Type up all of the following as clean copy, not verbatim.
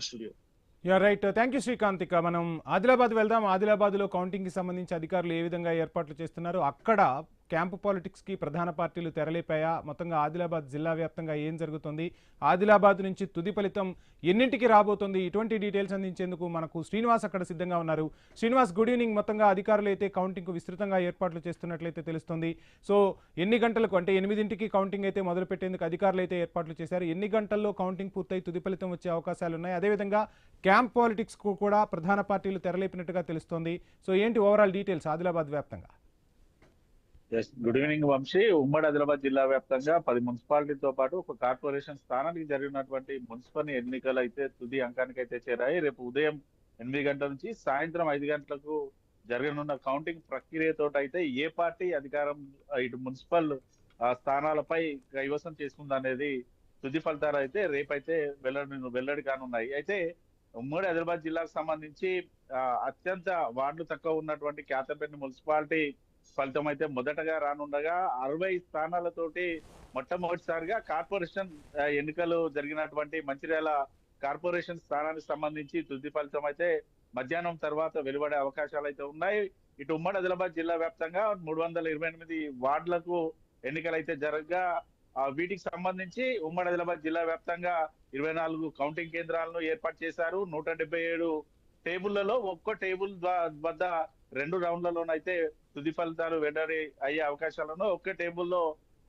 Studio. Right. Thank you Srikanth. ఇక మనం ఆదిలాబాద్ వెళ్దాం. ఆదిలాబాద్లో కౌంటింగ్కి సంబంధించి అధికారులు ఏ విధంగా ఏర్పాట్లు చేస్తున్నారు, అక్కడ క్యాంపు పాలిటిక్స్కి ప్రధాన పార్టీలు తెరలేపాయా, మొత్తంగా ఆదిలాబాద్ జిల్లా వ్యాప్తంగా ఏం జరుగుతుంది, ఆదిలాబాద్ నుంచి తుది ఫలితం ఎన్నింటికి రాబోతుంది, ఇటువంటి డీటెయిల్స్ అందించేందుకు మనకు శ్రీనివాస్ అక్కడ సిద్ధంగా ఉన్నారు. Srinivas, good evening. మొత్తంగా అధికారులు అయితే కౌంటింగ్కు విస్తృతంగా ఏర్పాట్లు చేస్తున్నట్లయితే తెలుస్తుంది. సో ఎన్ని గంటలకు, అంటే 8ంటికి కౌంటింగ్ అయితే మొదలు పెట్టేందుకు అధికారులు అయితే ఏర్పాట్లు చేశారు. ఎన్ని గంటల్లో కౌంటింగ్ పూర్తయి తుది ఫలితం వచ్చే అవకాశాలు ఉన్నాయి? అదేవిధంగా క్యాంప్ పాలిటిక్స్కు కూడా ప్రధాన పార్టీలు తెరలేపినట్టుగా తెలుస్తోంది. సో ఏంటి ఓవరాల్ డీటెయిల్స్ ఆదిలాబాద్ వ్యాప్తంగా? Good evening Vamshi. ఉమ్మడి ఆదిలాబాద్ జిల్లా వ్యాప్తంగా 10 మున్సిపాలిటీతో పాటు ఒక కార్పొరేషన్ స్థానానికి జరిగినటువంటి మున్సిపల్ ఎన్నికలు అయితే తుది అంకానికి అయితే చేరాయి. రేపు ఉదయం 8 గంటల నుంచి సాయంత్రం 5 గంటలకు జరగనున్న కౌంటింగ్ ప్రక్రియతో అయితే ఏ పార్టీ అధికారం ఇటు మున్సిపల్ స్థానాలపై కైవసం చేసుకుందనేది తుది ఫలితాలు అయితే రేపైతే వెల్లడి కానున్నాయి. అయితే ఉమ్మడి ఆదిలాబాద్ జిల్లాకు సంబంధించి అత్యంత వార్డులు తక్కువ ఉన్నటువంటి కేతపల్లి మున్సిపాలిటీ ఫలితం అయితే మొదటగా రానుండగా 60 స్థానాలతోటి మొట్టమొదటిసారిగా కార్పొరేషన్ ఎన్నికలు జరిగినటువంటి మంచిర్యాల కార్పొరేషన్ స్థానానికి సంబంధించి తుది ఫలితం అయితే మధ్యాహ్నం తర్వాత వెలువడే అవకాశాలు అయితే ఉన్నాయి. ఇటు ఉమ్మడి ఆదిలాబాద్ జిల్లా వ్యాప్తంగా 328 వార్డులకు ఎన్నికలు అయితే జరగగా వీటికి సంబంధించి ఉమ్మడి ఆదిలాబాద్ జిల్లా వ్యాప్తంగా 24 కౌంటింగ్ కేంద్రాలను ఏర్పాటు చేశారు. 177 టేబుళ్లలో ఒక్కో టేబుల్ వద్ద 2 రౌండ్లలోనైతే తుది ఫలితాలు వెల్లడి అయ్యే అవకాశాలను, ఒకే టేబుల్లో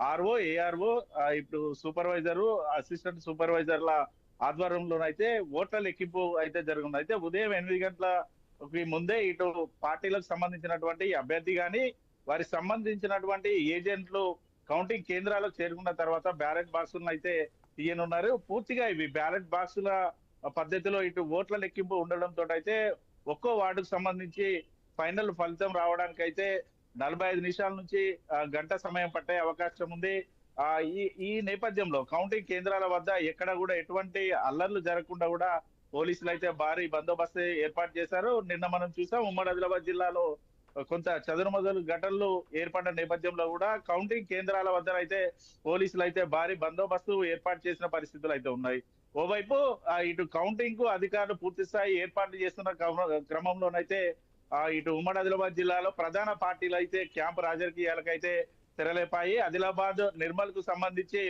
ఆర్ఓ, ఏఆర్ఓ, ఇప్పుడు సూపర్వైజరు, అసిస్టెంట్ సూపర్వైజర్ల ఆధ్వర్యంలోనైతే ఓట్ల లెక్కింపు అయితే జరుగుతుంది. అయితే ఉదయం 8 గంటలకి ముందే ఇటు పార్టీలకు సంబంధించినటువంటి అభ్యర్థి గాని వారికి సంబంధించినటువంటి ఏజెంట్లు కౌంటింగ్ కేంద్రాలకు చేరుకున్న తర్వాత బ్యాలెట్ బాక్సులను అయితే తీయనున్నారు. పూర్తిగా ఇవి బ్యాలెట్ బాక్సుల పద్ధతిలో ఇటు ఓట్ల లెక్కింపు ఉండడంతో అయితే ఒక్కో వార్డుకు సంబంధించి ఫైనల్ ఫలితం రావడానికి అయితే 45 నిమిషాల నుంచి గంట సమయం పట్టే అవకాశం ఉంది. ఈ నేపథ్యంలో కౌంటింగ్ కేంద్రాల వద్ద ఎక్కడ కూడా ఎటువంటి అల్లర్లు జరగకుండా కూడా పోలీసులు అయితే భారీ బందోబస్తు ఏర్పాటు చేశారు. నిన్న మనం చూసాం ఉమ్మడి ఆదిలాబాద్ జిల్లాలో కొంత చదురుమదురు ఘటనలు ఏర్పడిన నేపథ్యంలో కూడా కౌంటింగ్ కేంద్రాల వద్ద అయితే పోలీసులు అయితే భారీ బందోబస్తు ఏర్పాటు చేసిన పరిస్థితులు అయితే ఉన్నాయి. ఓవైపు ఇటు కౌంటింగ్ కు అధికారులు పూర్తి స్థాయి ఏర్పాట్లు చేస్తున్న క్రమంలోనైతే ఇటు ఉమ్మడి ఆదిలాబాద్ జిల్లాలో ప్రధాన పార్టీలు అయితే క్యాంపు రాజకీయాలకైతే తెరలేపాయి. ఆదిలాబాద్ నిర్మల్ కు సంబంధించి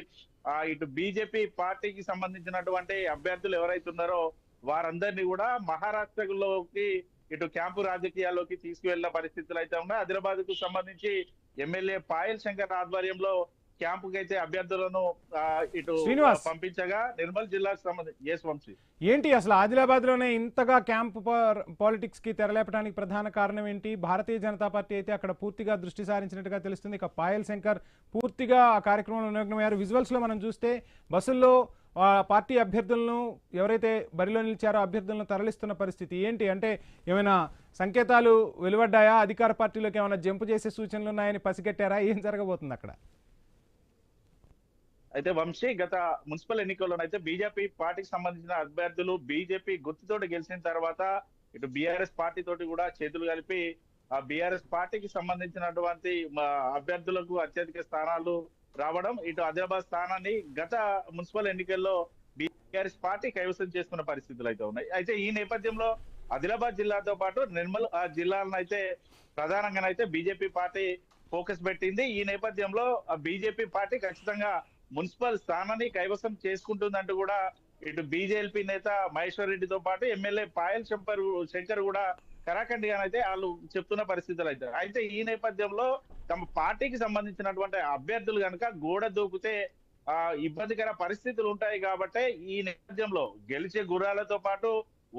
ఇటు బీజేపీ పార్టీకి సంబంధించినటువంటి అభ్యర్థులు ఎవరైతే ఉన్నారో వారందరినీ కూడా మహారాష్ట్రలోకి ఇటు క్యాంపు రాజకీయాల్లోకి తీసుకువెళ్లిన పరిస్థితులు అయితే ఉన్నాయి. ఆదిలాబాద్ కు సంబంధించి ఎమ్మెల్యే పాయల్ శంకర్ ఆధ్వర్యంలో క్యాంపుకి అయితే అభ్యర్థులను ఇటు పంపించగా నిర్మల్ జిల్లాకు సంబంధించి ఏంటి అసలు ఆదిలాబాద్ లోనే ఇంతగా క్యాంప్ పాలిటిక్స్ కి తెరలేపడానికి ప్రధాన కారణం ఏంటి? భారతీయ జనతా పార్టీ అయితే అక్కడ పూర్తిగా దృష్టి సారించినట్టుగా తెలుస్తుంది. ఇక పాయల్ శంకర్ పూర్తిగా ఆ కార్యక్రమంలో నిమగ్నమయ్యారు. విజువల్స్ లో మనం చూస్తే బస్సుల్లో పార్టీ అభ్యర్థులను, ఎవరైతే బరిలో నిలిచారో అభ్యర్థులను తరలిస్తున్న పరిస్థితి ఏంటి? అంటే ఏమైనా సంకేతాలు వెలువడ్డాయా? అధికార పార్టీలోకి ఏమైనా జంపు చేసే సూచనలు ఉన్నాయని పసిగట్టారా? ఏం జరగబోతుంది అక్కడ? అయితే వంశీ, గత మున్సిపల్ ఎన్నికల్లోనైతే బీజేపీ పార్టీకి సంబంధించిన అభ్యర్థులు బీజేపీ గుర్తుతోటి గెలిచిన తర్వాత ఇటు బీఆర్ఎస్ పార్టీ తోటి కూడా చేతులు కలిపి ఆ బీఆర్ఎస్ పార్టీకి సంబంధించినటువంటి అభ్యర్థులకు అత్యధిక స్థానాలు రావడం, ఇటు ఆదిలాబాద్ స్థానాన్ని గత మున్సిపల్ ఎన్నికల్లో బీఆర్ఎస్ పార్టీ కైవసం చేసుకున్న పరిస్థితులు అయితే ఉన్నాయి. అయితే ఈ నేపథ్యంలో ఆదిలాబాద్ జిల్లాతో పాటు నిర్మల్ జిల్లాలను అయితే ప్రధానంగానైతే బీజేపీ పార్టీ ఫోకస్ పెట్టింది. ఈ నేపథ్యంలో బీజేపీ పార్టీ ఖచ్చితంగా మున్సిపల్ స్థానాన్ని కైవసం చేసుకుంటుందంటూ కూడా ఇటు బీజేపీ నేత మహేశ్వర్ రెడ్డితో పాటు ఎమ్మెల్యే పాయల్ శంకర్ కూడా కరాఖండిగానైతే వాళ్ళు చెప్తున్న పరిస్థితులు అయితే. అయితే ఈ నేపథ్యంలో తమ పార్టీకి సంబంధించినటువంటి అభ్యర్థులు కనుక గోడ దూకితే ఇబ్బందికర పరిస్థితులు ఉంటాయి కాబట్టి ఈ నేపథ్యంలో గెలిచే గుర్రాలతో పాటు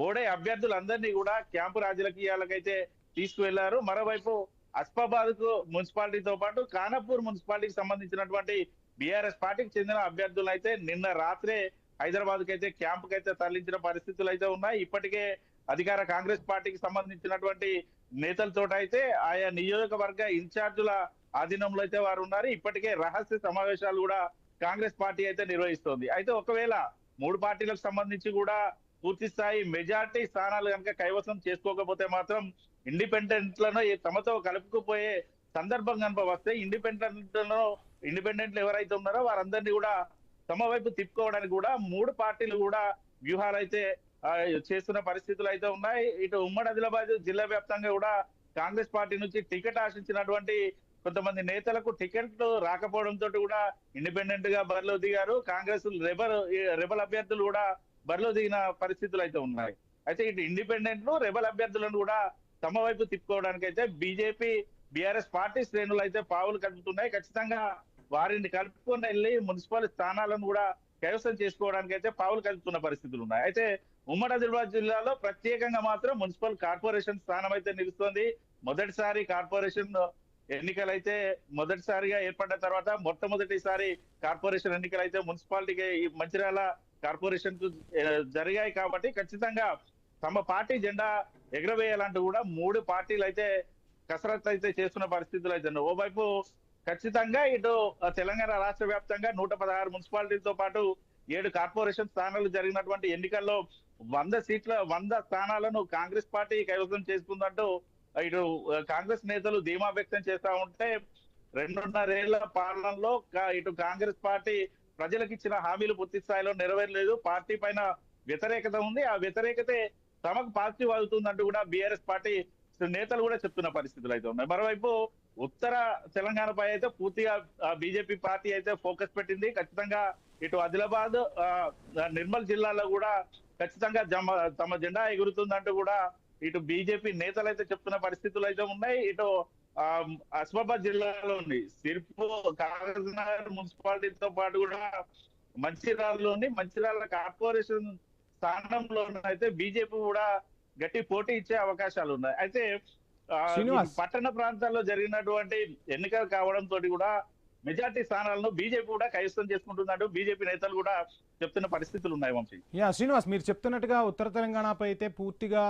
ఓడే అభ్యర్థులందరినీ కూడా క్యాంపు రాజకీయాలకైతే తీసుకువెళ్లారు. మరోవైపు అస్ఫాబాద్ కు మున్సిపాలిటీతో పాటు ఖానాపూర్ మున్సిపాలిటీకి సంబంధించినటువంటి బీఆర్ఎస్ పార్టీకి చెందిన అభ్యర్థులు అయితే నిన్న రాత్రే హైదరాబాద్ కి అయితే క్యాంపు కైతే తరలించిన పరిస్థితులు అయితే ఉన్నాయి. ఇప్పటికే అధికార కాంగ్రెస్ పార్టీకి సంబంధించినటువంటి నేతలతో అయితే ఆయా నియోజకవర్గ ఇన్ఛార్జుల ఆధీనంలో అయితే వారు ఉన్నారు. ఇప్పటికే రహస్య సమావేశాలు కూడా కాంగ్రెస్ పార్టీ అయితే నిర్వహిస్తోంది. అయితే ఒకవేళ 3 పార్టీలకు సంబంధించి కూడా పూర్తి స్థాయి మెజార్టీ స్థానాలు కనుక కైవసం చేసుకోకపోతే మాత్రం ఇండిపెండెంట్లను తమతో కలుపుకుపోయే సందర్భం కనుక వస్తే ఇండిపెండెంట్లు ఎవరైతే ఉన్నారో వారందరినీ కూడా తమ వైపు తిప్పుకోవడానికి కూడా 3 పార్టీలు కూడా వ్యూహాలు అయితే ఆ, చేస్తున్న పరిస్థితులు అయితే ఉన్నాయి. ఇటు ఉమ్మడి ఆదిలాబాద్ జిల్లా వ్యాప్తంగా కూడా కాంగ్రెస్ పార్టీ నుంచి టికెట్ ఆశించినటువంటి కొంతమంది నేతలకు టికెట్లు రాకపోవడంతో కూడా ఇండిపెండెంట్ గా బరిలో దిగారు. కాంగ్రెస్ రెబల్ అభ్యర్థులు కూడా బరిలో దిగిన పరిస్థితులు అయితే ఉన్నాయి. అయితే ఇటు ఇండిపెండెంట్లు రెబల్ అభ్యర్థులను కూడా తమ వైపు తిప్పుకోవడానికి అయితే బీజేపీ బీఆర్ఎస్ పార్టీ శ్రేణులు అయితే పావులు కలుపుతున్నాయి. ఖచ్చితంగా వారిని కలుపుకొని వెళ్ళి మున్సిపల్ స్థానాలను కూడా కైవసం చేసుకోవడానికి అయితే పావులు కలుపుతున్న పరిస్థితులు ఉన్నాయి. అయితే ఉమ్మడి ఆదిలాబాద్ జిల్లాలో ప్రత్యేకంగా మాత్రం మున్సిపల్ కార్పొరేషన్ స్థానం అయితే నిలుస్తోంది. మొదటిసారి కార్పొరేషన్ ఎన్నికలైతే మొదటిసారిగా ఏర్పడ్డ తర్వాత మొట్టమొదటిసారి కార్పొరేషన్ ఎన్నికలైతే మున్సిపాలిటీకి ఈ మంచిర్యాల కార్పొరేషన్ కు జరిగాయి కాబట్టి ఖచ్చితంగా తమ పార్టీ జెండా ఎగరవేయాలంటూ కూడా మూడు పార్టీలు అయితే కసరత్తు అయితే చేస్తున్న పరిస్థితులు అయితే ఉన్నాయి. ఓవైపు ఖచ్చితంగా ఇటు తెలంగాణ రాష్ట్ర వ్యాప్తంగా 116 మున్సిపాలిటీలతో పాటు 7 కార్పొరేషన్ స్థానాలు జరిగినటువంటి ఎన్నికల్లో 100 స్థానాలను కాంగ్రెస్ పార్టీ కైవసం చేసుకుందంటూ ఇటు కాంగ్రెస్ నేతలు ధీమా వ్యక్తం చేస్తా ఉంటే 2.5 ఏళ్ల పాలనలో ఇటు కాంగ్రెస్ పార్టీ ప్రజలకు ఇచ్చిన హామీలు పూర్తి స్థాయిలో నెరవేరలేదు. పార్టీ పైన వ్యతిరేకత ఉంది. ఆ వ్యతిరేకతే తమకు పాజిటివ్ అవుతుందంటూ కూడా బీఆర్ఎస్ పార్టీ నేతలు కూడా చెప్తున్న పరిస్థితులు అయితే ఉన్నాయి. మరోవైపు ఉత్తర తెలంగాణపై అయితే పూర్తిగా బీజేపీ పార్టీ అయితే ఫోకస్ పెట్టింది. ఖచ్చితంగా ఇటు ఆదిలాబాద్ నిర్మల్ జిల్లాలో కూడా ఖచ్చితంగా తమ జెండా ఎగురుతుందంటూ కూడా ఇటు బీజేపీ నేతలు అయితే చెప్తున్న పరిస్థితులు అయితే ఉన్నాయి. ఇటు ఆసిఫాబాద్ జిల్లాలోని సిర్పూర్ కాగజ్నగర్ మున్సిపాలిటీతో పాటు కూడా మంచిర్యాల కార్పొరేషన్ స్థానంలో అయితే బీజేపీ కూడా గట్టి పోటీ ఇచ్చే అవకాశాలు ఉన్నాయి. అయితే శ్రీనివాస్ పట్టణ ప్రాంతాల్లో జరిగినటువంటి ఎన్నికలు కావడంతో కూడా మెజార్టీ స్థానాలను బీజేపీ కూడా కైవసం చేసుకుంటున్నట్టు బీజేపీ నేతలు కూడా చెప్తున్న పరిస్థితులు ఉన్నాయి. వంశీ, శ్రీనివాస్ మీరు చెప్తున్నట్టుగా ఉత్తర తెలంగాణపై అయితే పూర్తిగా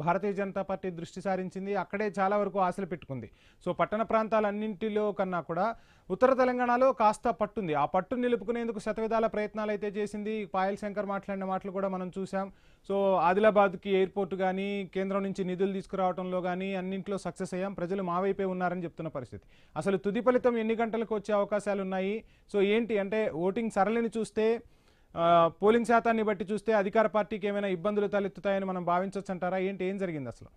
భారతీయ జనతా పార్టీ దృష్టి సారించింది. అక్కడే చాలా వరకు ఆశలు పెట్టుకుంది. సో పట్టణ ప్రాంతాలన్నింటిలో కన్నా కూడా ఉత్తర తెలంగాణలో కాస్త పట్టుంది. ఆ పట్టు నిలుపుకునేందుకు శతవిధాల ప్రయత్నాలు అయితే చేసింది. పాయల్ శంకర్ మాట్లాడిన మాటలు కూడా మనం చూసాం. సో ఆదిలాబాద్కి ఎయిర్పోర్ట్ కానీ కేంద్రం నుంచి నిధులు తీసుకురావడంలో కానీ అన్నింటిలో సక్సెస్ అయ్యాం, ప్రజలు మా వైపే ఉన్నారని చెప్తున్న పరిస్థితి. అసలు తుది ఫలితం ఎన్ని గంటలకు వచ్చే అవకాశాలు ఉన్నాయి? సో ఏంటి అంటే ఓటింగ్ సరళిని చూస్తే పోలింగ్ శాతాన్ని బట్టి చూస్తే అధికార పార్టీకి ఏమైనా ఇబ్బందులు తలెత్తుతాయని మనం భావించవచ్చు అంటారా? ఏం జరిగింది అసలు?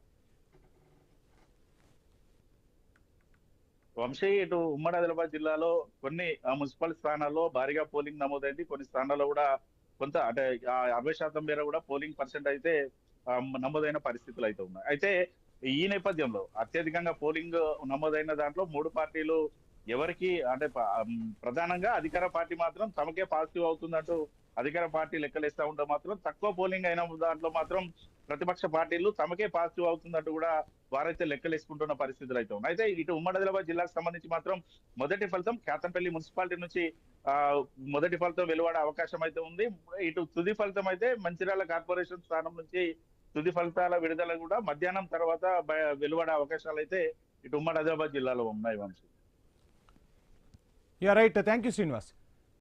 వంశీ, ఇటు ఉమ్మడి ఆదిలాబాద్ జిల్లాలో కొన్ని మున్సిపల్ స్థానాల్లో భారీగా పోలింగ్ నమోదైంది. కొన్ని స్థానాల్లో కూడా కొంత అంటే 60% మేర కూడా పోలింగ్ పర్సెంట్ అయితే నమోదైన పరిస్థితులు అయితే ఉన్నాయి. అయితే ఈ నేపథ్యంలో అత్యధికంగా పోలింగ్ నమోదైన దాంట్లో 3 పార్టీలు ఎవరికి అంటే ప్రధానంగా అధికార పార్టీ మాత్రం తమకే పాజిటివ్ అవుతుందంటూ అధికార పార్టీ లెక్కలేస్తా ఉంటే మాత్రం తక్కువ పోలింగ్ అయిన దాంట్లో మాత్రం ప్రతిపక్ష పార్టీలు తమకే పాజిటివ్ అవుతుందంటూ కూడా వారైతే లెక్కలేసుకుంటున్న పరిస్థితులు అయితే ఉన్నాయి. అయితే ఇటు ఉమ్మడి ఆదిలాబాద్ జిల్లాకు సంబంధించి మాత్రం మొదటి ఫలితం కేతంపల్లి మున్సిపాలిటీ నుంచి మొదటి ఫలితం వెలువడే అవకాశం అయితే ఉంది. ఇటు తుది ఫలితం అయితే మంచిర్యాల కార్పొరేషన్ స్థానం నుంచి తుది ఫలితాల విడుదల కూడా మధ్యాహ్నం తర్వాత వెలువడే అవకాశాలు అయితే ఇటు ఉమ్మడి ఆదిలాబాద్ జిల్లాలో ఉన్నాయి. Vamshi, right, thank you Srinivas.